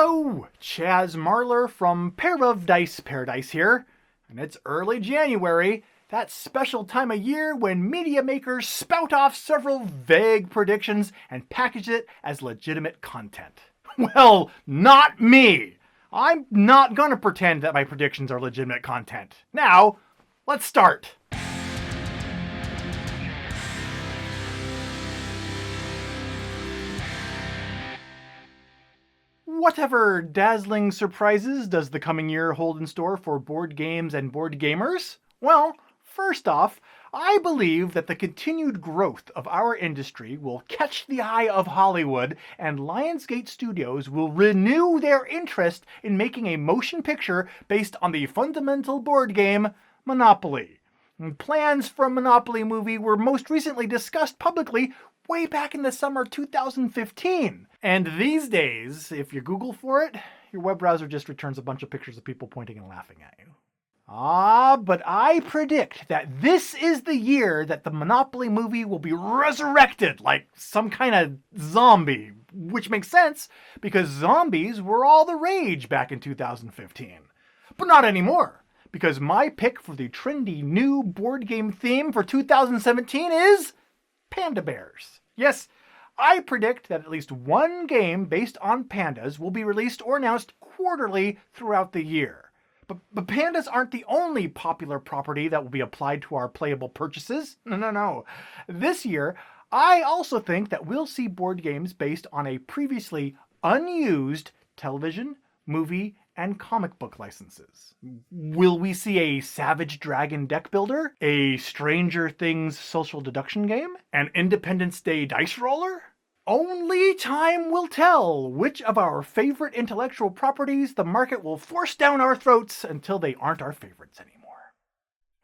Hello, Chaz Marler from Pair of Dice Paradise here, and it's early January, that special time of year when media makers spout off several vague predictions and package it as legitimate content. Well, not me! I'm not gonna pretend that my predictions are legitimate content. Now, let's start. Whatever dazzling surprises does the coming year hold in store for board games and board gamers? Well, first off, I believe that the continued growth of our industry will catch the eye of Hollywood, and Lionsgate Studios will renew their interest in making a motion picture based on the fundamental board game Monopoly. Plans for a Monopoly movie were most recently discussed publicly way back in the summer 2015. And these days, if you Google for it, your web browser just returns a bunch of pictures of people pointing and laughing at you. But I predict that this is the year that the Monopoly movie will be resurrected like some kind of zombie, which makes sense because zombies were all the rage back in 2015. But not anymore, because my pick for the trendy new board game theme for 2017 is Panda Bears. Yes, I predict that at least one game based on pandas will be released or announced quarterly throughout the year. But pandas aren't the only popular property that will be applied to our playable purchases. No. This year, I also think that we'll see board games based on a previously unused television, movie, and comic book licenses. Will we see a Savage Dragon deck builder? A Stranger Things social deduction game? An Independence Day dice roller? Only time will tell which of our favorite intellectual properties the market will force down our throats until they aren't our favorites anymore.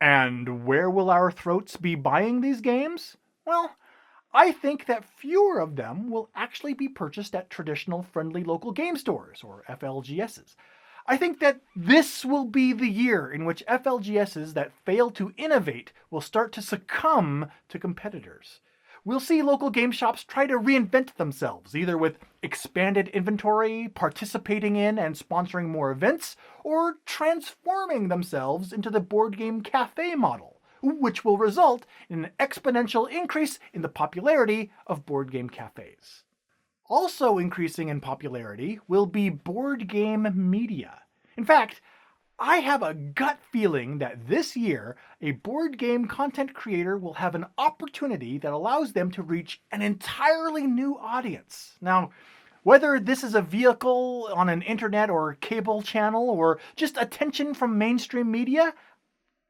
And where will our throats be buying these games? Well, I think that fewer of them will actually be purchased at traditional friendly local game stores, or FLGSs. I think that this will be the year in which FLGSs that fail to innovate will start to succumb to competitors. We'll see local game shops try to reinvent themselves, either with expanded inventory, participating in and sponsoring more events, or transforming themselves into the board game cafe model, which will result in an exponential increase in the popularity of board game cafes. Also increasing in popularity will be board game media. In fact, I have a gut feeling that this year, a board game content creator will have an opportunity that allows them to reach an entirely new audience. Now, whether this is a vehicle on an internet or cable channel or just attention from mainstream media,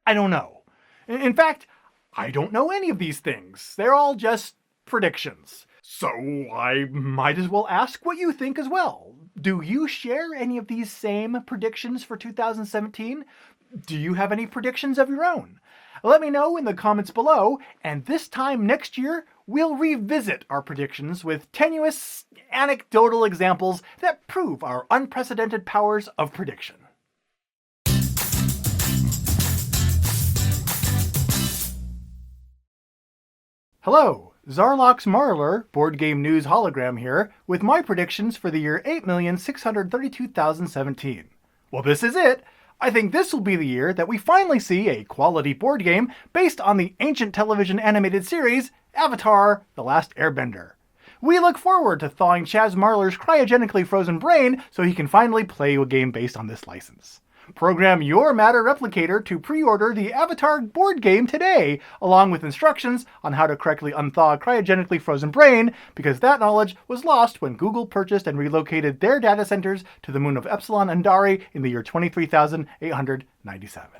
I don't know. In fact, I don't know any of these things. They're all just predictions. So I might as well ask what you think as well. Do you share any of these same predictions for 2017? Do you have any predictions of your own? Let me know in the comments below, and this time next year, we'll revisit our predictions with tenuous, anecdotal examples that prove our unprecedented powers of prediction. Hello, Zarlox Marler, Board Game News Hologram here, with my predictions for the year 8,632,017. Well, this is it! I think this will be the year that we finally see a quality board game based on the ancient television animated series, Avatar: The Last Airbender. We look forward to thawing Chaz Marler's cryogenically frozen brain so he can finally play a game based on this license. Program your Matter Replicator to pre-order the Avatar board game today, along with instructions on how to correctly unthaw a cryogenically frozen brain, because that knowledge was lost when Google purchased and relocated their data centers to the moon of Epsilon Andari in the year 23,897.